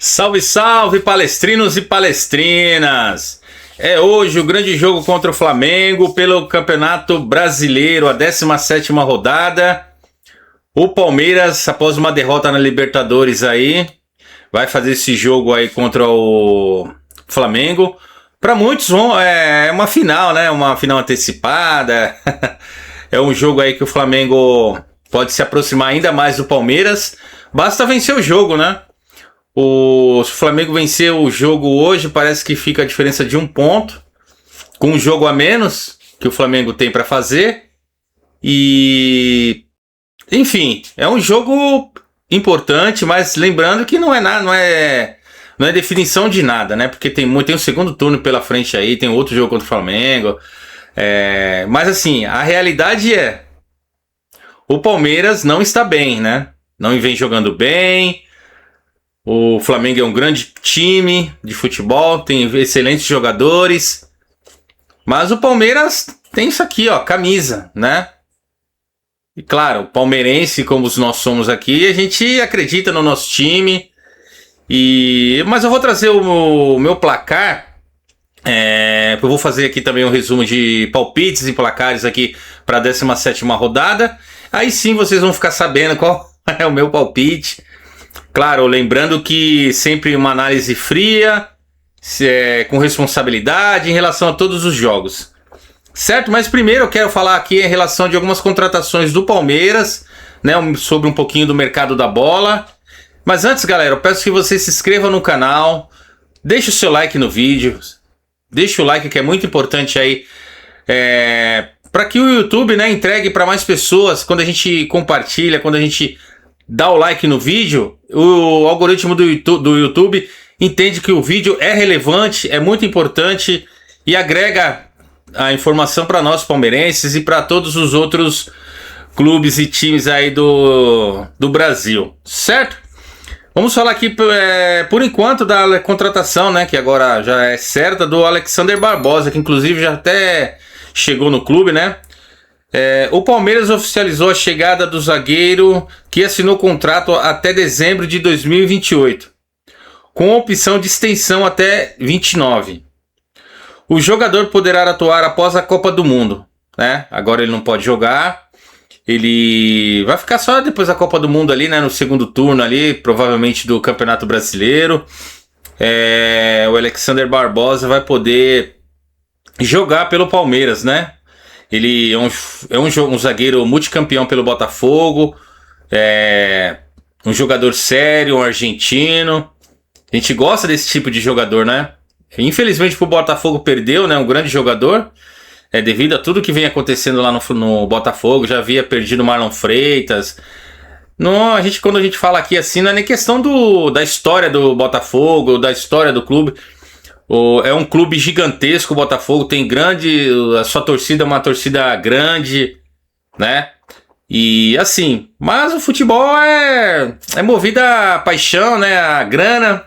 Salve, salve, palestrinos e palestrinas! É hoje o grande jogo contra o Flamengo pelo Campeonato Brasileiro, a 17ª rodada. O Palmeiras, após uma derrota na Libertadores aí, vai fazer esse jogo aí contra o Flamengo. Para muitos é uma final, né? Uma final antecipada. É um jogo aí que o Flamengo pode se aproximar ainda mais do Palmeiras. Basta vencer o jogo, né? Se o Flamengo vencer o jogo hoje, parece que fica a diferença de 1 ponto, com um jogo a menos que o Flamengo tem para fazer. E enfim, é um jogo importante, mas lembrando que não é nada, não é definição de nada, né? Porque tem um segundo turno pela frente aí, tem outro jogo contra o Flamengo. Mas assim, a realidade é: o Palmeiras não está bem, né? Não vem jogando bem. O Flamengo é um grande time de futebol, tem excelentes jogadores, mas o Palmeiras tem isso aqui, ó, camisa, né? E claro, palmeirense como nós somos aqui, a gente acredita no nosso time. Mas eu vou trazer o meu placar. Eu vou fazer aqui também um resumo de palpites e placares aqui para a 17ª rodada. Aí sim vocês vão ficar sabendo qual é o meu palpite. Claro, lembrando que sempre uma análise fria, com responsabilidade em relação a todos os jogos. Certo? Mas primeiro eu quero falar aqui em relação de algumas contratações do Palmeiras, né, sobre um pouquinho do mercado da bola. Mas antes, galera, eu peço que você se inscreva no canal, deixe o seu like no vídeo, deixe o like que é muito importante aí, para que o YouTube, né, entregue para mais pessoas. Quando a gente compartilha, quando a gente dá o like no vídeo, o algoritmo do YouTube entende que o vídeo é relevante, é muito importante e agrega a informação para nós palmeirenses e para todos os outros clubes e times aí do Brasil, certo? Vamos falar aqui, por enquanto, da contratação, né, que agora já é certa, do Alexander Barbosa, que inclusive já até chegou no clube, né? O Palmeiras oficializou a chegada do zagueiro que assinou contrato até dezembro de 2028, com opção de extensão até 29. O jogador poderá atuar após a Copa do Mundo, né? Agora ele não pode jogar, ele vai ficar só depois da Copa do Mundo ali, né? No segundo turno ali, provavelmente do Campeonato Brasileiro. O Alexander Barbosa vai poder jogar pelo Palmeiras, né? Ele é um zagueiro multicampeão pelo Botafogo, um jogador sério, um argentino. A gente gosta desse tipo de jogador, né? Infelizmente o Botafogo perdeu, né? Um grande jogador, devido a tudo que vem acontecendo lá no Botafogo. Já havia perdido o Marlon Freitas. Não, quando a gente fala aqui assim, não é nem questão da história do Botafogo, da história do clube. É um clube gigantesco, o Botafogo tem a sua torcida é uma torcida grande, né? E assim, mas o futebol é movido a paixão, né? A grana.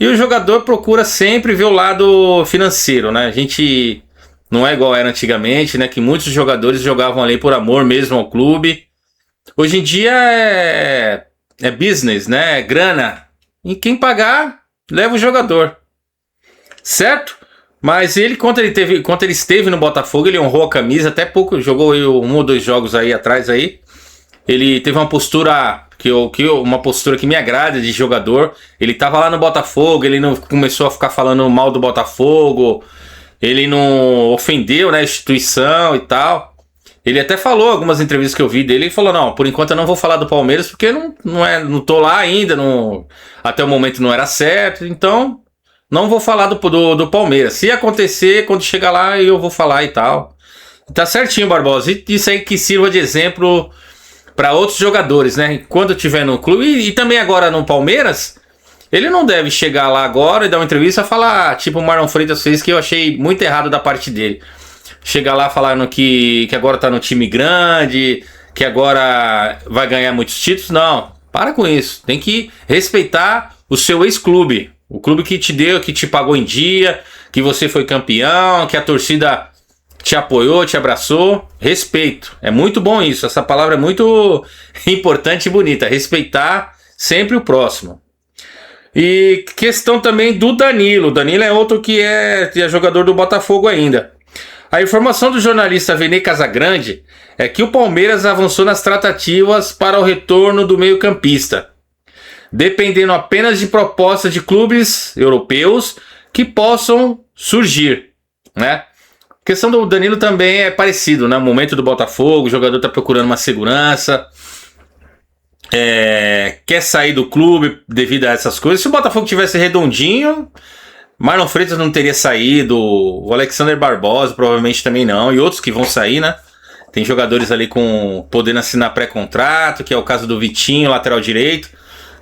E o jogador procura sempre ver o lado financeiro, né? A gente não é igual era antigamente, né? Que muitos jogadores jogavam ali por amor mesmo ao clube. Hoje em dia é business, né? É grana. E quem pagar, leva o jogador. Certo? Mas ele, quando ele esteve no Botafogo, ele honrou a camisa, até pouco, jogou 1 ou 2 jogos aí atrás aí. Ele teve uma postura uma postura que me agrada de jogador. Ele tava lá no Botafogo, ele não começou a ficar falando mal do Botafogo, ele não ofendeu, né, a instituição e tal. Ele até falou, algumas entrevistas que eu vi dele, ele falou: não, por enquanto eu não vou falar do Palmeiras, porque não tô lá ainda, até o momento não era certo, então não vou falar do Palmeiras. Se acontecer, quando chegar lá, eu vou falar e tal. Tá certinho, Barbosa. E isso aí que sirva de exemplo para outros jogadores, né? Quando tiver no clube e também agora no Palmeiras, ele não deve chegar lá agora e dar uma entrevista e falar, tipo o Marlon Freitas fez, que eu achei muito errado da parte dele. Chegar lá falando que agora tá no time grande, que agora vai ganhar muitos títulos. Não, para com isso. Tem que respeitar o seu ex-clube. O clube que te deu, que te pagou em dia, que você foi campeão, que a torcida te apoiou, te abraçou. Respeito. É muito bom isso. Essa palavra é muito importante e bonita. Respeitar sempre o próximo. E questão também do Danilo. O Danilo é outro que é jogador do Botafogo ainda. A informação do jornalista Vene Casagrande é que o Palmeiras avançou nas tratativas para o retorno do meio-campista, dependendo apenas de propostas de clubes europeus que possam surgir, né? A questão do Danilo também é parecido, né? O momento do Botafogo, o jogador está procurando uma segurança, quer sair do clube devido a essas coisas. Se o Botafogo tivesse redondinho, Marlon Freitas não teria saído, o Alexander Barbosa provavelmente também não, e outros que vão sair, né? Tem jogadores ali podendo assinar pré-contrato, que é o caso do Vitinho, lateral direito,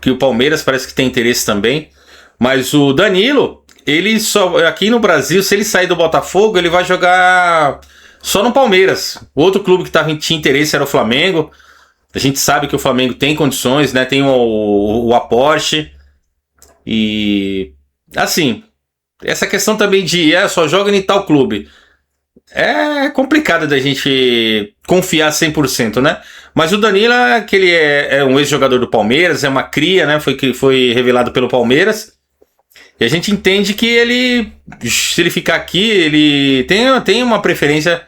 que o Palmeiras parece que tem interesse também. Mas o Danilo, ele só aqui no Brasil, se ele sair do Botafogo, ele vai jogar só no Palmeiras. O outro clube que tinha interesse era o Flamengo. A gente sabe que o Flamengo tem condições, né? Tem o aporte. E assim, essa questão também de só joga em tal clube é complicado da gente confiar 100%, né? Mas o Danilo, que ele é um ex-jogador do Palmeiras, é uma cria, né? Foi revelado pelo Palmeiras. E a gente entende que ele, se ele ficar aqui, ele tem uma preferência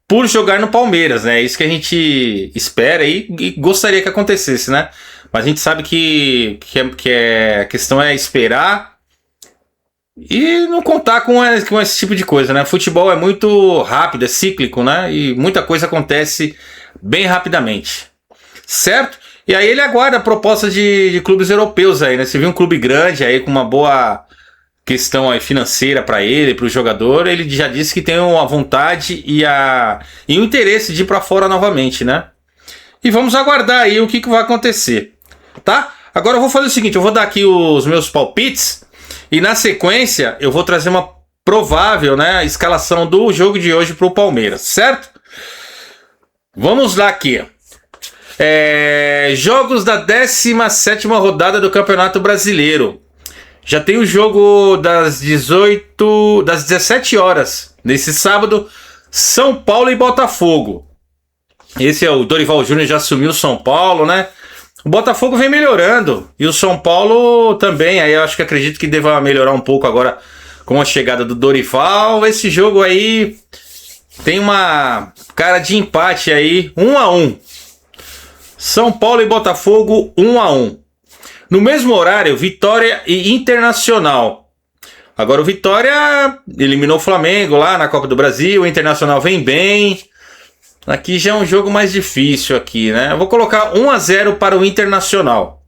por jogar no Palmeiras, né? É isso que a gente espera e gostaria que acontecesse, né? Mas a gente sabe que a questão é esperar e não contar com esse tipo de coisa, né? Futebol é muito rápido, é cíclico, né? E muita coisa acontece bem rapidamente, certo? E aí ele aguarda a proposta de clubes europeus aí, né? Se viu um clube grande aí com uma boa questão aí financeira para ele, para o jogador, ele já disse que tem a vontade e o interesse de ir para fora novamente, né? E vamos aguardar aí o que vai acontecer, tá? Agora eu vou fazer o seguinte, eu vou dar aqui os meus palpites e na sequência eu vou trazer uma provável, né, escalação do jogo de hoje para o Palmeiras, certo? Vamos lá aqui. Jogos da 17ª rodada do Campeonato Brasileiro. Já tem o jogo das 17 horas, nesse sábado, São Paulo e Botafogo. Esse é o Dorival Júnior, já assumiu o São Paulo, né? O Botafogo vem melhorando, e o São Paulo também, aí eu acredito que deva melhorar um pouco agora com a chegada do Dorival. Esse jogo aí tem uma cara de empate aí, 1-1. São Paulo e Botafogo, 1-1. No mesmo horário, Vitória e Internacional. Agora o Vitória eliminou o Flamengo lá na Copa do Brasil, o Internacional vem bem. Aqui já é um jogo mais difícil aqui, né? Eu vou colocar 1-0 para o Internacional.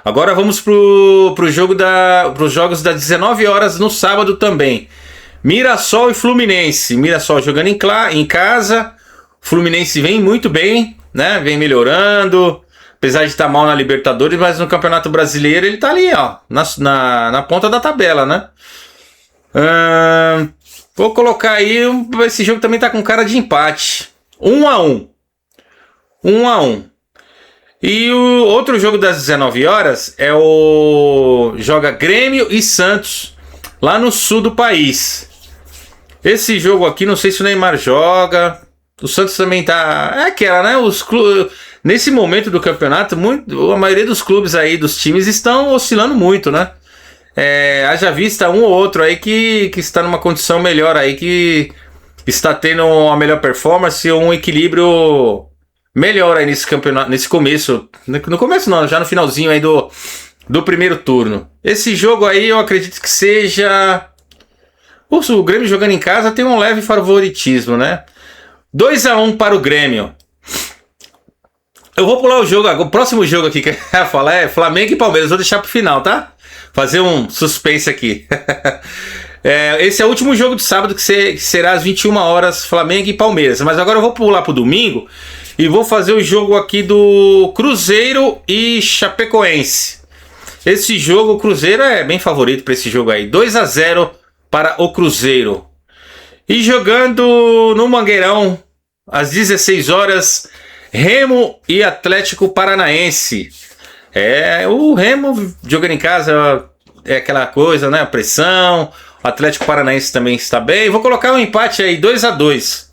Agora vamos para os jogos das 19 horas no sábado também. Mirassol e Fluminense. Mirassol jogando em casa. Fluminense vem muito bem, né? Vem melhorando. Apesar de estar mal na Libertadores, mas no Campeonato Brasileiro ele tá ali, ó, na ponta da tabela, né? Vou colocar aí, esse jogo também tá com cara de empate. 1-1. 1-1. E o outro jogo das 19 horas joga Grêmio e Santos, lá no sul do país. Esse jogo aqui, não sei se o Neymar joga. O Santos também tá... É aquela, né? Nesse momento do campeonato, a maioria dos clubes aí, dos times, estão oscilando muito, né? Haja vista um ou outro aí que está numa condição melhor aí, que está tendo uma melhor performance ou um equilíbrio melhor aí nesse campeonato, nesse começo. No começo não, já no finalzinho aí do primeiro turno. Esse jogo aí eu acredito que seja... O Grêmio jogando em casa tem um leve favoritismo, né? 2-1 para o Grêmio. Eu vou pular o próximo jogo aqui que eu ia falar é Flamengo e Palmeiras. Vou deixar pro final, tá? Fazer um suspense aqui. Esse é o último jogo de sábado que será às 21 horas, Flamengo e Palmeiras. Mas agora eu vou pular pro domingo e vou fazer o jogo aqui do Cruzeiro e Chapecoense. Esse jogo, o Cruzeiro é bem favorito para esse jogo aí. 2-0 para o Cruzeiro. E jogando no Mangueirão, às 16 horas... Remo e Atlético Paranaense. O Remo jogando em casa é aquela coisa, né? A pressão. O Atlético Paranaense também está bem. Vou colocar um empate aí, 2-2.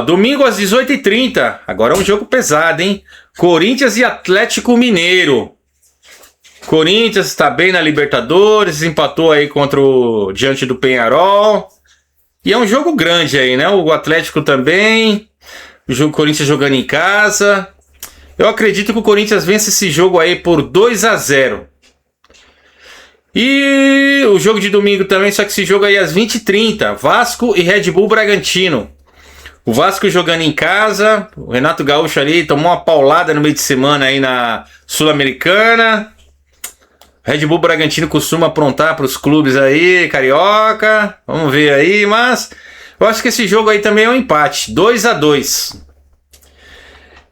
Domingo às 18h30. Agora é um jogo pesado, hein? Corinthians e Atlético Mineiro. Corinthians está bem na Libertadores, empatou aí diante do Peñarol. E é um jogo grande aí, né? O Atlético também, o Corinthians jogando em casa. Eu acredito que o Corinthians vence esse jogo aí por 2-0. E o jogo de domingo também, só que esse jogo aí às 20h30, Vasco e Red Bull Bragantino. O Vasco jogando em casa, o Renato Gaúcho ali tomou uma paulada no meio de semana aí na Sul-Americana. Red Bull Bragantino costuma aprontar para os clubes aí, carioca. Vamos ver aí, mas eu acho que esse jogo aí também é um empate, 2-2.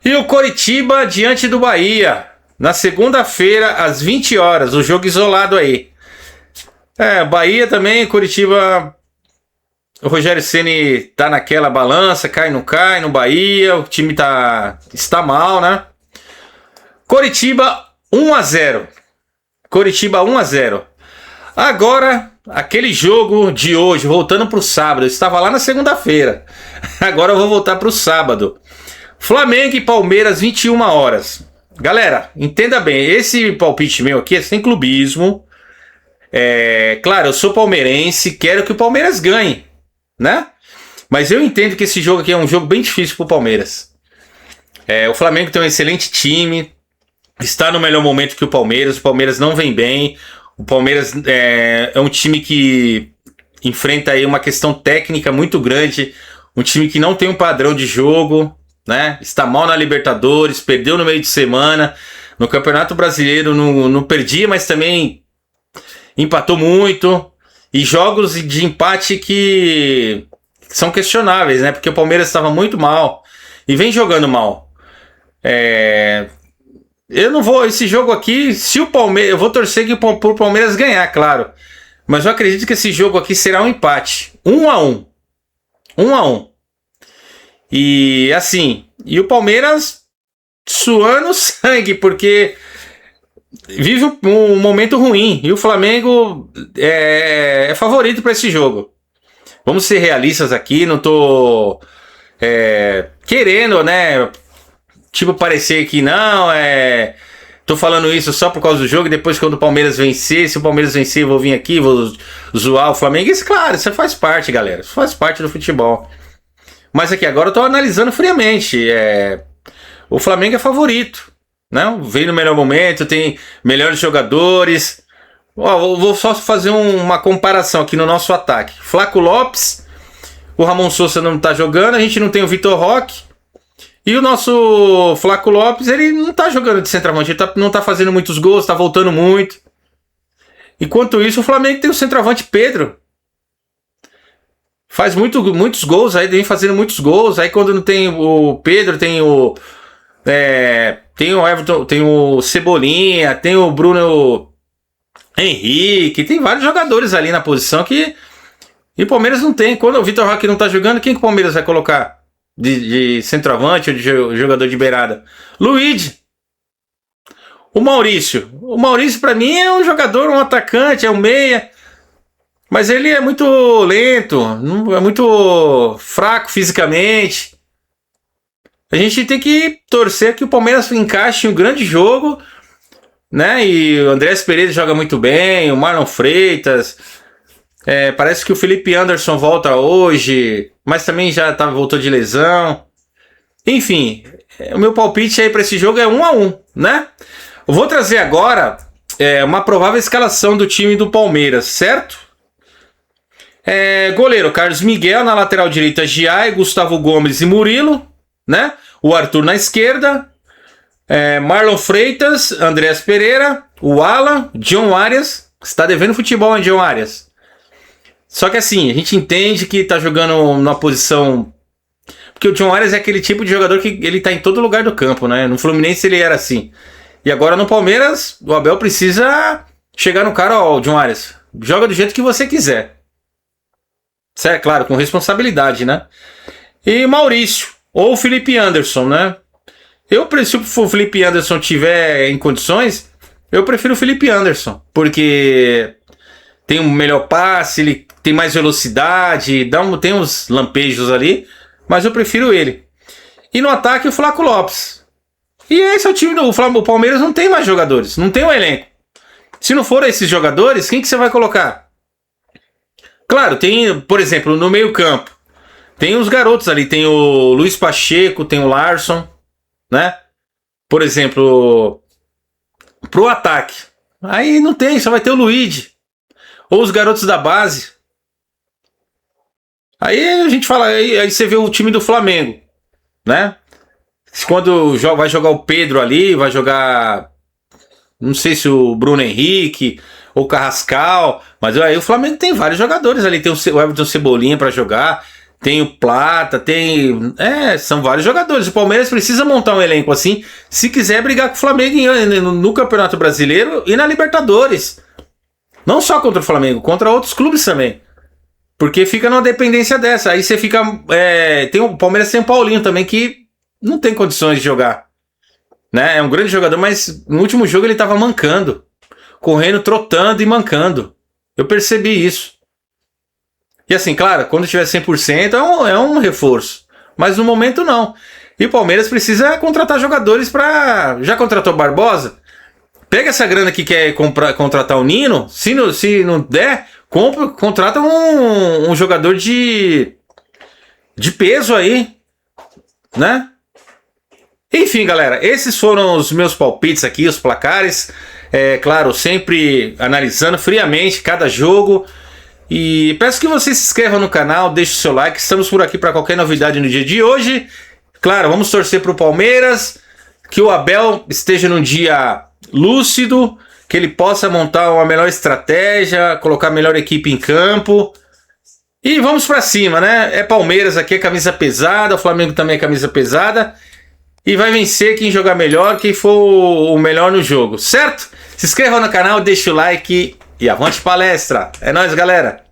E o Coritiba diante do Bahia, na segunda-feira às 20 horas, o jogo isolado aí. Bahia também, Coritiba, o Rogério Ceni tá naquela balança, cai, não cai, no Bahia, o time está mal, né? Coritiba 1-0. Coritiba 1-0. Agora, aquele jogo de hoje, voltando para o sábado, eu estava lá na segunda-feira. Agora eu vou voltar para o sábado. Flamengo e Palmeiras, 21 horas. Galera, entenda bem, esse palpite meu aqui é sem clubismo. Claro, eu sou palmeirense, quero que o Palmeiras ganhe, né? Mas eu entendo que esse jogo aqui é um jogo bem difícil para o Palmeiras. O Flamengo tem um excelente time, está no melhor momento que o Palmeiras não vem bem. O Palmeiras é um time que enfrenta aí uma questão técnica muito grande, um time que não tem um padrão de jogo, né? Está mal na Libertadores, perdeu no meio de semana, no Campeonato Brasileiro não perdia, mas também empatou muito, e jogos de empate que são questionáveis, né? Porque o Palmeiras estava muito mal e vem jogando mal. Eu não vou, esse jogo aqui, se o Palmeiras, eu vou torcer pro Palmeiras ganhar, claro, mas eu acredito que esse jogo aqui será um empate, 1-1. E assim, e o Palmeiras suando sangue, porque vive um momento ruim, e o Flamengo é favorito para esse jogo. Vamos ser realistas aqui, não tô querendo, né, tipo, parecer que não, tô falando isso só por causa do jogo, e depois quando o Palmeiras vencer, se o Palmeiras vencer eu vou vir aqui, vou zoar o Flamengo. Isso, claro, isso faz parte, galera, isso faz parte do futebol. Mas aqui, agora eu tô analisando friamente. O Flamengo é favorito, né? Veio no melhor momento, tem melhores jogadores. Vou só fazer uma comparação aqui no nosso ataque. Flaco Lopes, o Ramon Sousa não tá jogando, a gente não tem o Vitor Roque. E o nosso Flaco Lopes, ele não tá jogando de centroavante, ele não tá fazendo muitos gols, tá voltando muito. Enquanto isso, o Flamengo tem o centroavante Pedro. Faz muitos gols aí, vem fazendo muitos gols. Aí quando não tem o Pedro, tem o Everton, tem o Cebolinha, tem o Bruno Henrique, tem vários jogadores ali na posição que e o Palmeiras não tem. Quando o Vitor Roque não tá jogando, quem que o Palmeiras vai colocar de centroavante ou de jogador de beirada? Luigi. O Maurício pra mim é um jogador, um atacante, é um meia. Mas ele é muito lento, é muito fraco fisicamente. A gente tem que torcer que o Palmeiras encaixe em um grande jogo, né? E o Andrés Pereira joga muito bem, o Marlon Freitas. Parece que o Felipe Anderson volta hoje, mas também já voltou de lesão. Enfim, o meu palpite aí para esse jogo é 1-1, né? Eu vou trazer agora uma provável escalação do time do Palmeiras, certo? Goleiro Carlos Miguel, na lateral direita Giai, Gustavo Gomes e Murilo, né? O Arthur na esquerda, Marlon Freitas, Andrés Pereira, o Alan, John Arias. Está devendo futebol, hein, John Arias? Só que assim, a gente entende que tá jogando numa posição, porque o John Arias é aquele tipo de jogador que ele tá em todo lugar do campo, né? No Fluminense ele era assim, e agora no Palmeiras o Abel precisa chegar no cara, ó, John Arias, joga do jeito que você quiser. Certo, claro, com responsabilidade, né? E Maurício, ou Felipe Anderson, né? Se o Felipe Anderson tiver em condições, eu prefiro o Felipe Anderson, porque tem um melhor passe, ele tem mais velocidade, tem uns lampejos ali, mas eu prefiro ele. E no ataque, o Flaco Lopes. E esse é o time do Palmeiras, não tem mais jogadores, não tem um elenco. Se não for esses jogadores, quem que você vai colocar? Claro, tem, por exemplo, no meio-campo, tem os garotos ali, tem o Luiz Pacheco, tem o Larson, né? Por exemplo, pro ataque. Aí não tem, só vai ter o Luigi. Ou os garotos da base. Aí a gente fala, aí você vê o time do Flamengo, né? Quando vai jogar o Pedro ali, vai jogar, não sei se o Bruno Henrique ou o Carrascal, mas aí o Flamengo tem vários jogadores ali, tem o Everton Cebolinha para jogar, tem o Plata, tem, são vários jogadores. O Palmeiras precisa montar um elenco assim, se quiser brigar com o Flamengo no Campeonato Brasileiro e na Libertadores. Não só contra o Flamengo, contra outros clubes também. Porque fica numa dependência dessa. Aí você fica. Tem o Palmeiras, tem o Paulinho também, que não tem condições de jogar. Né? É um grande jogador, mas no último jogo ele estava mancando. Correndo, trotando e mancando. Eu percebi isso. E assim, claro, quando tiver 100% é um reforço. Mas no momento não. E o Palmeiras precisa contratar jogadores para. Já contratou o Barbosa? Pega essa grana que quer contratar o Nino. Se não der, contrata um jogador de peso aí, né? Enfim, galera, esses foram os meus palpites aqui, os placares. Claro, sempre analisando friamente cada jogo. E peço que você se inscreva no canal, deixe o seu like. Estamos por aqui para qualquer novidade no dia de hoje. Claro, vamos torcer para o Palmeiras, que o Abel esteja num dia lúcido, que ele possa montar uma melhor estratégia, colocar a melhor equipe em campo. E vamos para cima, né? É Palmeiras aqui, é camisa pesada, o Flamengo também é camisa pesada. E vai vencer quem jogar melhor, quem for o melhor no jogo, certo? Se inscreva no canal, deixa o like e avante palestra. É nóis, galera!